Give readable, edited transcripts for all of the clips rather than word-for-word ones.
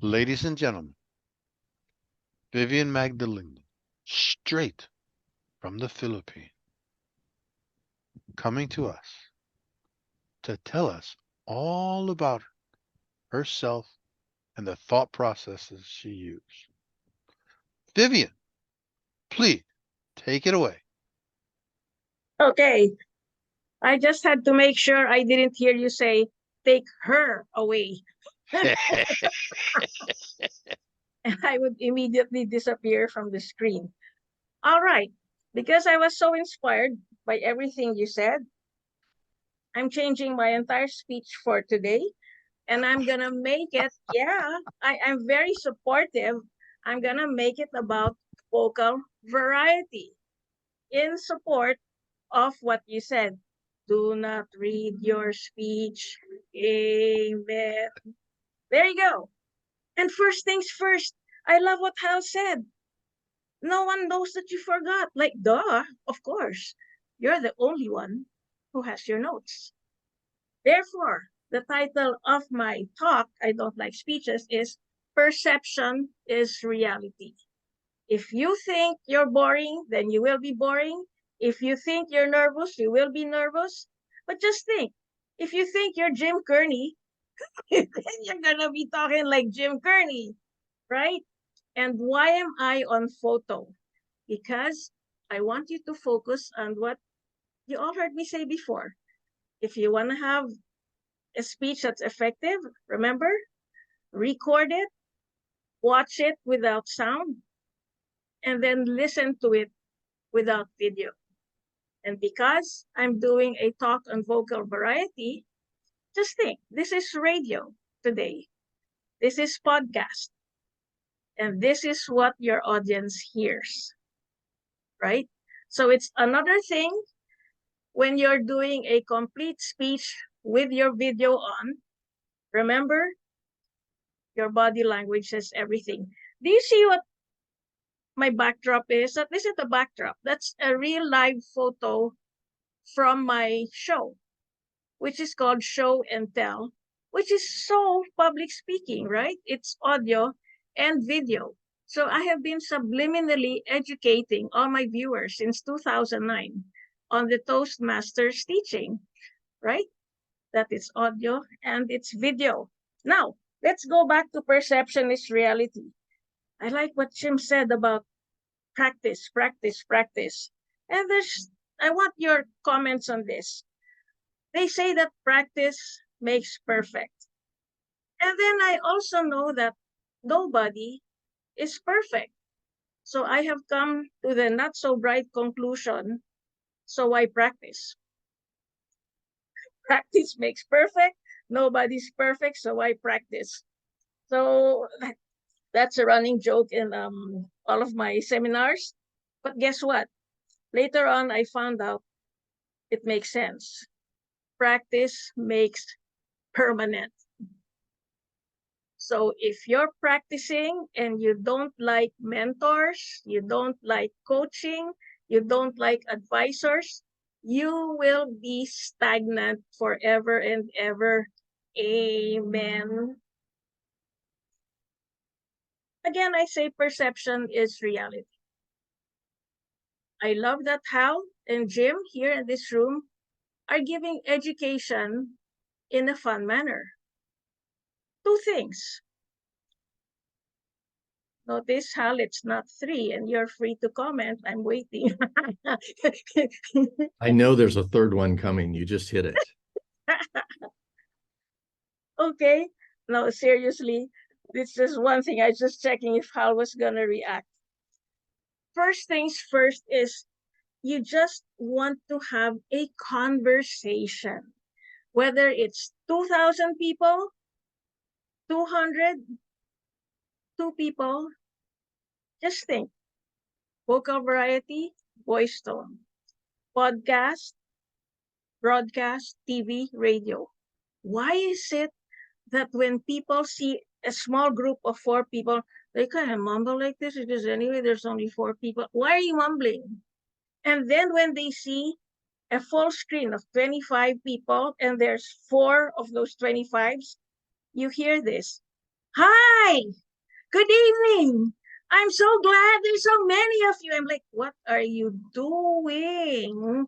Ladies and gentlemen, Vivien Magdalene, straight from the Philippines, coming to us to tell us all about herself and the thought processes she used. Vivien, please take it away. Okay, I just had to make sure I didn't hear you say, take her away. And I would immediately disappear from the screen. All right, because I was so inspired by everything you said, I'm changing my entire speech for today and I'm gonna make it, yeah, I'm very supportive. I'm gonna make it about vocal variety in support of what you said. Do not read your speech. Amen. There you go. And first things first, I love what Hal said. No one knows that you forgot. Like, duh, of course. You're the only one who has your notes. Therefore, the title of my talk, I don't like speeches, is Perception is Reality. If you think you're boring, then you will be boring. If you think you're nervous, you will be nervous. But just think, if you think you're Jim Kearney, then you're going to be talking like Jim Kearney, right? And why am I on photo? Because I want you to focus on what you all heard me say before. If you want to have a speech that's effective, remember, record it, watch it without sound, and then listen to it without video. And because I'm doing a talk on vocal variety, just think this is radio today, this is podcast, and this is what your audience hears, right? So it's another thing when you're doing a complete speech with your video on. Remember, your body language says everything. Do you see what my backdrop is? That isn't a backdrop. That's a real live photo from my show, which is called Show and Tell, which is so public speaking, right? It's audio and video. So I have been subliminally educating all my viewers since 2009 on the Toastmasters teaching, right? That it's audio and it's video. Now, let's go back to perception is reality. I like what Jim said about practice, practice, practice. And I want your comments on this. They say that practice makes perfect. And then I also know that nobody is perfect. So I have come to the not so bright conclusion. So I practice. Practice makes perfect. Nobody's perfect. So I practice. So that's a running joke in all of my seminars. But guess what? Later on, I found out it makes sense. Practice makes permanent. So if you're practicing and you don't like mentors, you don't like coaching, you don't like advisors, you will be stagnant forever and ever. Amen. Again, I say perception is reality. I love that Hal and Jim here in this room are giving education in a fun manner. Two things. Notice, Hal, it's not three, and you're free to comment. I'm waiting. I know there's a third one coming. You just hit it. Okay. No, seriously. This is one thing. I was just checking if Hal was going to react. First things first is you just want to have a conversation. Whether it's 2,000 people, 200, two people, just think. Vocal variety, voice tone. Podcast, broadcast, TV, radio. Why is it that when people see a small group of four people, they kind of mumble like this? Because anyway, there's only four people. Why are you mumbling? And then when they see a full screen of 25 people and there's four of those 25s, you hear this. Hi, good evening. I'm so glad there's so many of you. I'm like, what are you doing?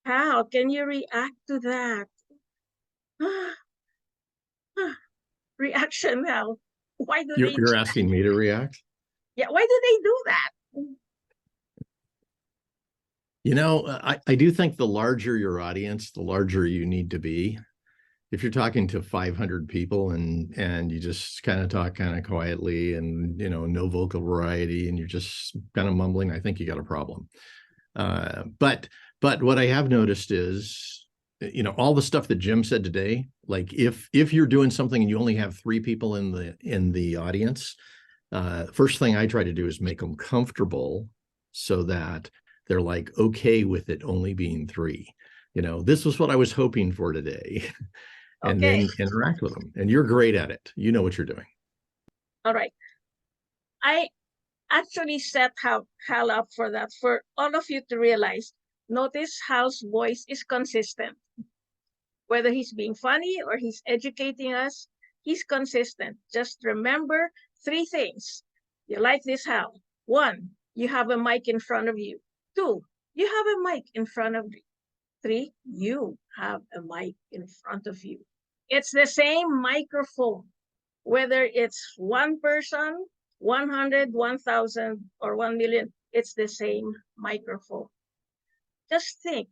How can you react to that? Reaction now. Why do they You're asking me to react? yeah, why do they do that? I do think the larger your audience, the larger you need to be. If you're talking to 500 people and you just kind of talk kind of quietly and no vocal variety and you're just kind of mumbling, I think you got a problem. But what I have noticed is, all the stuff that Jim said today, like if you're doing something and you only have 3 people in the audience, first thing I try to do is make them comfortable so that they're like okay with it only being 3. This was what I was hoping for today. And Okay, then interact with them. And you're great at it. You know what you're doing. all right. I actually set Hal up for that, for all of you to realize. Notice Hal's voice is consistent. Whether he's being funny or he's educating us, he's consistent. Just remember 3 things. You like this, Hal? 1, you have a mic in front of you. 2, you have a mic in front of you. 3, you have a mic in front of you. It's the same microphone, whether it's one person, 100, 1,000, or 1 million, it's the same microphone. Just think,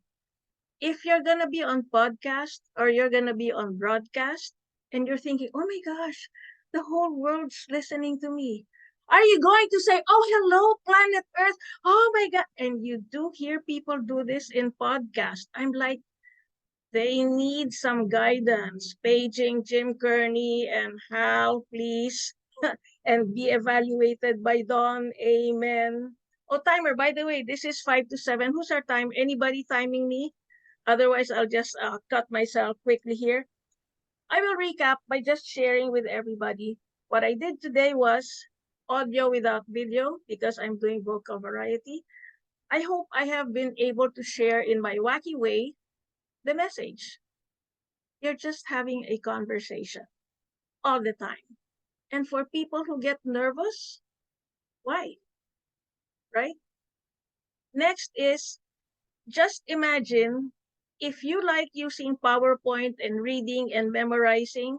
if you're going to be on podcast or you're going to be on broadcast and you're thinking, oh my gosh, the whole world's listening to me. Are you going to say, oh, hello, planet Earth? Oh my God. And you do hear people do this in podcast. I'm like, they need some guidance. Paging Jim Kearney and Hal, please. And be evaluated by Dawn. Amen. Oh, timer, by the way, this is 5 to 7. Who's our time? Anybody timing me? Otherwise, I'll just cut myself quickly here. I will recap by just sharing with everybody. What I did today was audio without video because I'm doing vocal variety. I hope I have been able to share in my wacky way the message. You're just having a conversation all the time. And for people who get nervous, why? Right? Next is just imagine if you like using PowerPoint and reading and memorizing,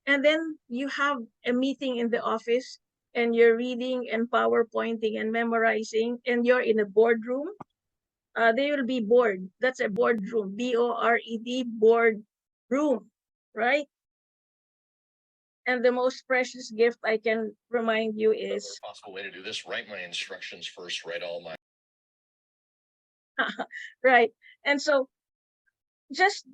and then you have a meeting in the office and you're reading and PowerPointing and memorizing, and you're in a boardroom, they will be bored. That's a boardroom, BORED, board room, right? And the most precious gift I can remind you is Possible way to do this. Write my instructions first, write all my right. And so just,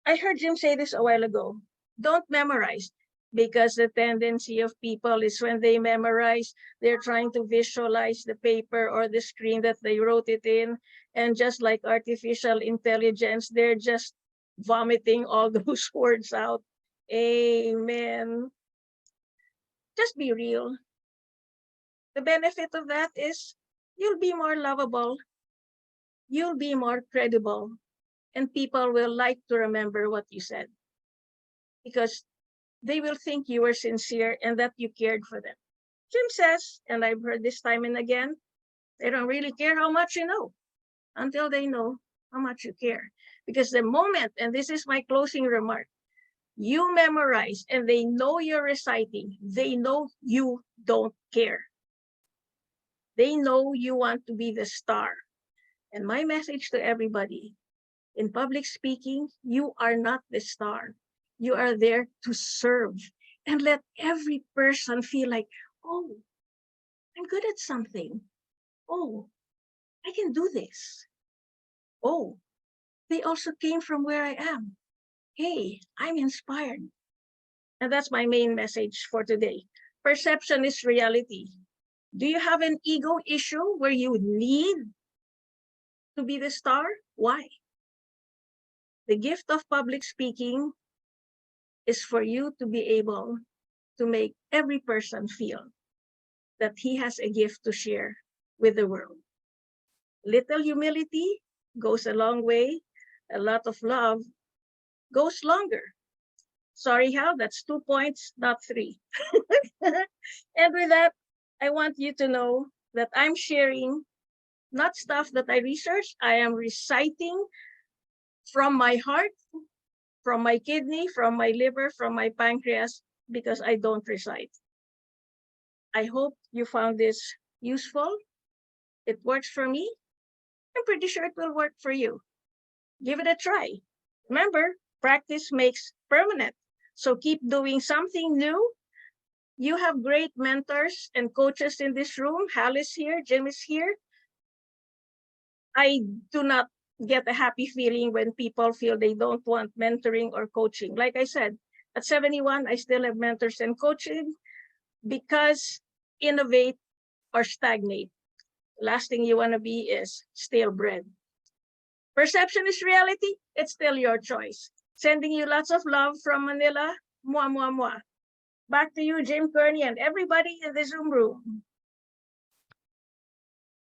I heard Jim say this a while ago. Don't memorize, because the tendency of people is when they memorize, they're trying to visualize the paper or the screen that they wrote it in. And just like artificial intelligence, they're just vomiting all those words out. Amen. Just be real. The benefit of that is you'll be more lovable, you'll be more credible, and people will like to remember what you said because they will think you were sincere and that you cared for them. Jim says, and I've heard this time and again, they don't really care how much you know until they know how much you care. Because the moment, and this is my closing remark, you memorize and they know you're reciting, they know you don't care. They know you want to be the star. And my message to everybody, in public speaking, you are not the star. You are there to serve and let every person feel like, oh, I'm good at something. Oh, I can do this. Oh, they also came from where I am. Hey, I'm inspired. And that's my main message for today. Perception is reality. Do you have an ego issue where you need to be the star? Why? The gift of public speaking is for you to be able to make every person feel that he has a gift to share with the world. Little humility goes a long way. A lot of love goes longer. Sorry, Hal, that's 2 points, not 3. And with that, I want you to know that I'm sharing not stuff that I researched. I am reciting from my heart, from my kidney, from my liver, from my pancreas, because I don't recite. I hope you found this useful. It works for me. I'm pretty sure it will work for you. Give it a try. Remember, practice makes permanent. So keep doing something new. You have great mentors and coaches in this room. Hal is here, Jim is here. I do not get a happy feeling when people feel they don't want mentoring or coaching. Like I said, at 71, I still have mentors and coaching because innovate or stagnate. Last thing you want to be is stale bread. Perception is reality. It's still your choice. Sending you lots of love from Manila. Mwah, mwah, mwah. Back to you, Jim Kearney, and everybody in the Zoom room.